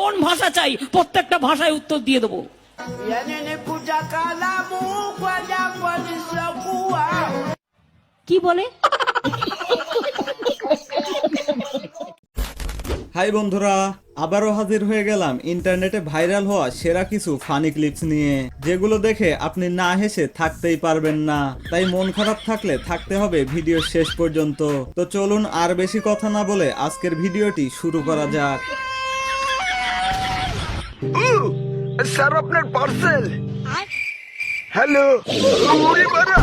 কোন ভাষা চাই প্রত্যেকটা ভাষায় উত্তর দিয়ে দেবো। কি বলে? হাই বন্ধুরা, আবারও হাজির হয়ে গেলাম ইন্টারনেটে ভাইরাল হওয়া সেরা কিছু ফানি ক্লিপস নিয়ে, যেগুলো দেখে আপনি না হেসে থাকতেই পারবেন না। তাই মন খারাপ থাকলে থাকতে হবে ভিডিও শেষ পর্যন্ত। তো চলুন আর বেশি কথা না বলে আজকের ভিডিওটি শুরু করা যাক। স্যার আপনার পার্সেল। হ্যালো, ওরে বাবা,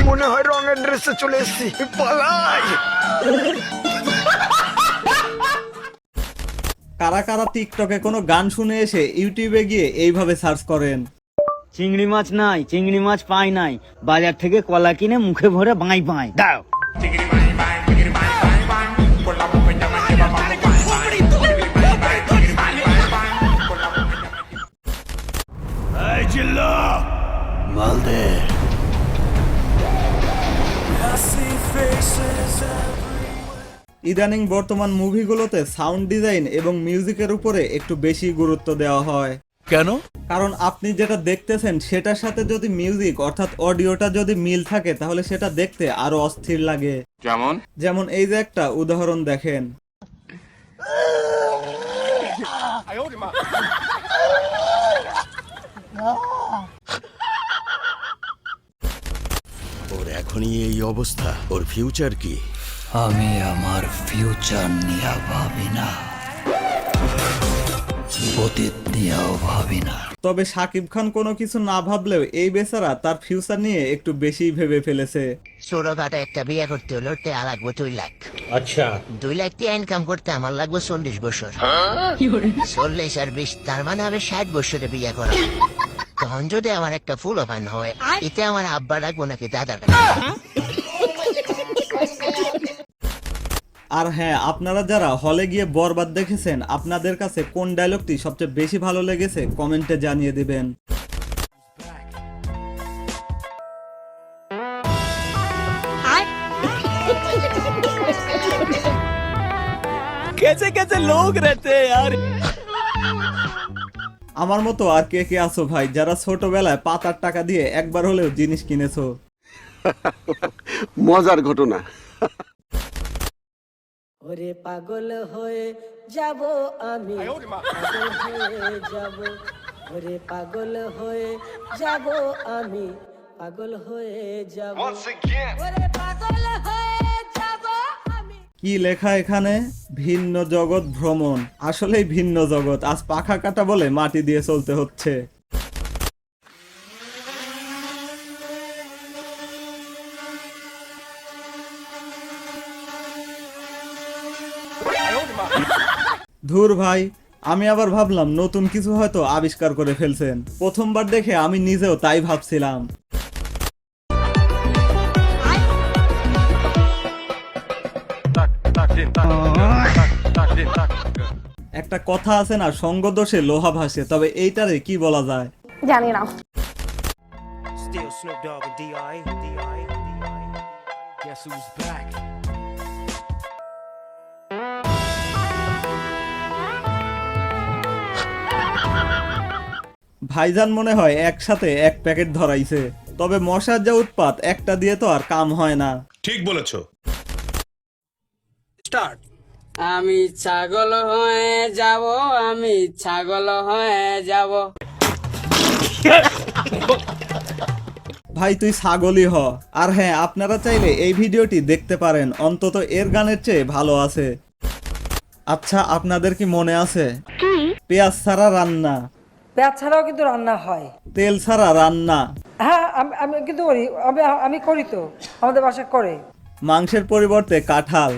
মনে হয় রং অ্যাড্রেসে চলে এসেছি, পালাই। কারা কারা টিকটকে কোনো গান শুনে এসে ইউটিউবে গিয়ে এইভাবে সার্চ করেন? চিংড়ি মাছ নাই, চিংড়ি মাছ পাই নাই, বাজার থেকে কলা কিনে মুখে ভরে বাঁই বাঁই দাও। ইদানিং বর্তমান মুভিগুলোতে সাউন্ড ডিজাইন এবং মিউজিকের উপরে একটু বেশি গুরুত্ব দেওয়া হয়। কেন? কারণ আপনি যেটা দেখতেছেন সেটার সাথে যদি মিউজিক অর্থাৎ অডিওটা যদি মিল থাকে তাহলে সেটা দেখতে আরো অস্থির লাগে। যেমন এই যে একটা উদাহরণ দেখেন। ওর এখনই এই অবস্থা, ওর ফিউচার কি? আমি আমার ফিউচার নিয়ে ভাবি না, অতীত নিয়েও ভাবি না। তবে শাকিব খান কোনো কিছু না ভাবলেও এই বেচারা তার ফিউচার নিয়ে একটু বেশি ভেবে ফেলেছে। ছোটখাটো একটা বিয়ে করতে হলো টাকা লাগবে 2 লাখ। আচ্ছা, 2 লাখ টাকা ইনকাম করতে আমার লাগবে 40 বছর। 40 আর 20 তার মানে হবে 60 বছরে বিয়ে করা। তখন যদি আমার একটা ফুল ওভান হয়, এতে আমার আব্বা রাখবো নাকি দাদা রাখবো? আর হ্যাঁ, আপনারা যারা হলে গিয়ে বরবাদ দেখেছেন, আপনাদের কাছে কোন ডায়লগটি সবচেয়ে বেশি ভালো লেগেছে কমেন্টে জানিয়ে দিবেন। कैसे कैसे लोग रहते हैं यार। আমার মতো আর কে কে আছো ভাই, যারা ছোটবেলায় পাতার টাকা দিয়ে একবার হলেও জিনিস কিনেছো? মজার ঘটনা। ওরে পাগল হয়ে যাব আমি, পাগল হয়ে যাব, ওরে পাগল হয়ে যাব আমি, পাগল হয়ে যাব, ওরে পাগল হয়ে যাব আমি। কি লেখা এখানে? ভিন্ন জগৎ ভ্রমণ। আসলেই ভিন্ন জগৎ। আজ পাখা কাটা বলে মাটি দিয়ে চলতে হচ্ছে। ধুর ভাই, আমি আবার ভাবলাম নতুন কিছু হয়তো আবিষ্কার করে ফেলছেন। প্রথমবার দেখে আমি নিজেও তাই ভাবছিলাম। একটা কথা আছে না, সঙ্গ দোষে লোহা ভাসে, তবে এইটারে কি বলা যায় জানি না। ভাইজান মনে হয় একসাথে 1 প্যাকেট ধরাইছে। তবে মশার যা উৎপাত, একটা দিয়ে তো আর কাম হয় না। ঠিক বলেছো। আমি ছাগল হয়ে যাব, আমি ছাগল হয়ে যাব। ভাই তুই ছাগলই হ। আর হ্যাঁ, আপনারা চাইলে এই ভিডিওটি দেখতে পারেন, অন্তত এর গানের চেয়ে ভালো আছে। আচ্ছা, আপনাদের কি মনে আছে পেঁয়াজ ছাড়া রান্না? পেঁয়াজ ছাড়াও কিন্তু রান্না হয়। তেল ছাড়া রান্না? হ্যাঁ, আমি কিন্তু করি, আমি করি তো, আমাদের বাসায় করে। মাংসের পরিবর্তে কাঁঠাল?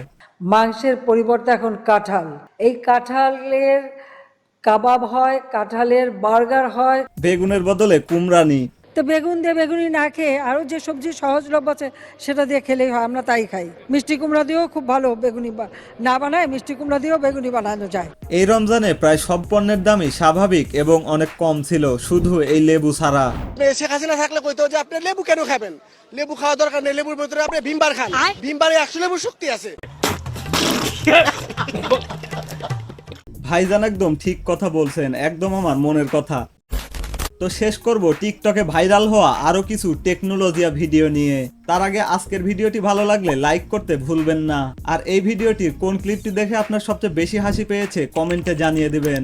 মাংসের পরিবর্তে এখন কাঁঠাল। এই কাঁঠালের কাবাব হয়, কাঁঠালের বার্গার হয়। বেগুনের বদলে কুমড়ানি? তো বেগুন দিয়ে বেগুনি না খেয়ে আরও যে সবজি সহজলভ্য আছে সেটা দিয়ে খেলেই হয়, আমরা তাই খাই। মিষ্টি কুমড়া দিয়েও খুব ভালো বেগুনি না বানায়, মিষ্টি কুমড়া দিয়েও বেগুনি বানানো যায়। এই রমজানে প্রায় সব পণ্যের দামই স্বাভাবিক এবং অনেক কম ছিল, শুধু এই লেবু ছাড়া। শেখ হাসিনা থাকলে কইতো যে আপনি লেবু কেন খাবেন, লেবু খাওয়া দরকার নেই, লেবুর ভিতরে আপনি ভিমবার খান, ভিমবারে 100 লেবুর শক্তি আছে। ভাইজান একদম ঠিক কথা বলছেন, একদম আমার মনের কথা। তো শেষ করব টিকটকে ভাইরাল হওয়া আরো কিছু টেকনোলজিয়া ভিডিও নিয়ে। তার আগে আজকের ভিডিওটি ভালো লাগলে লাইক করতে ভুলবেন না। আর এই ভিডিওটির কোন ক্লিপটি দেখে আপনার সবচেয়ে বেশি হাসি পেয়েছে কমেন্টে জানিয়ে দিবেন।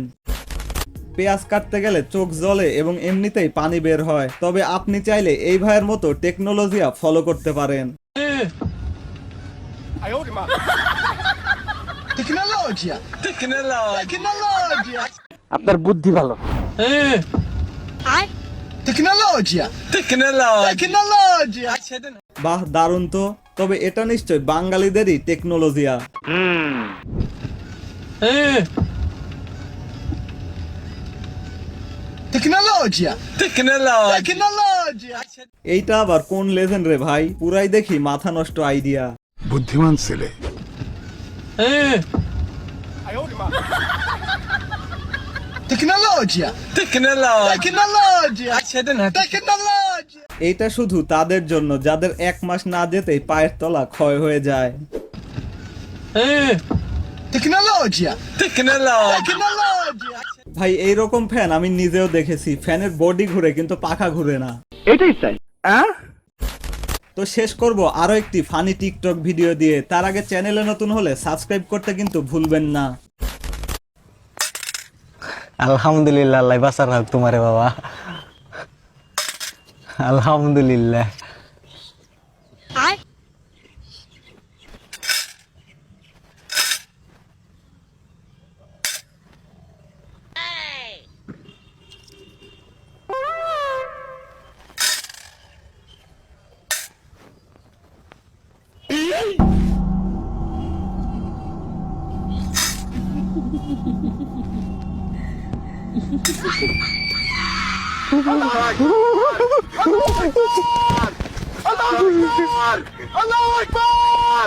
পেঁয়াজ কাটতে গেলে চোখ জ্বলে এবং এমনিতেই পানি বের হয়, তবে আপনি চাইলে এই ভাইয়ের মতো টেকনোলজিয়া ফলো করতে পারেন। আপনার বুদ্ধি ভালো। বাহ, দারুণ তো। তবে এটা নিশ্চয় বাঙালিদেরই টেকনোলজিয়া। এইটা আবার কোন লেজেন্ড রে ভাই, পুরাই দেখি মাথা নষ্ট আইডিয়া। বুদ্ধিমান ছেলে। এইটা শুধু তাদের জন্য যাদের 1 মাস না যেতেই পায়ের তলা ক্ষয় হয়ে যায়। ভাই এইরকম ফ্যান আমি নিজেও দেখেছি, ফ্যানের বডি ঘুরে কিন্তু পাখা ঘুরে না। এটাই চাই। তো শেষ করব আরো একটি ফানি টিকটক ভিডিও দিয়ে। তার আগে চ্যানেলে নতুন হলে সাবস্ক্রাইব করতে কিন্তু ভুলবেন না। আলহামদুলিল্লাহ, আল্লাহ বাঁচার হোক তোমারে বাবা, আলহামদুলিল্লাহ।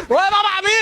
ও বাবা আমি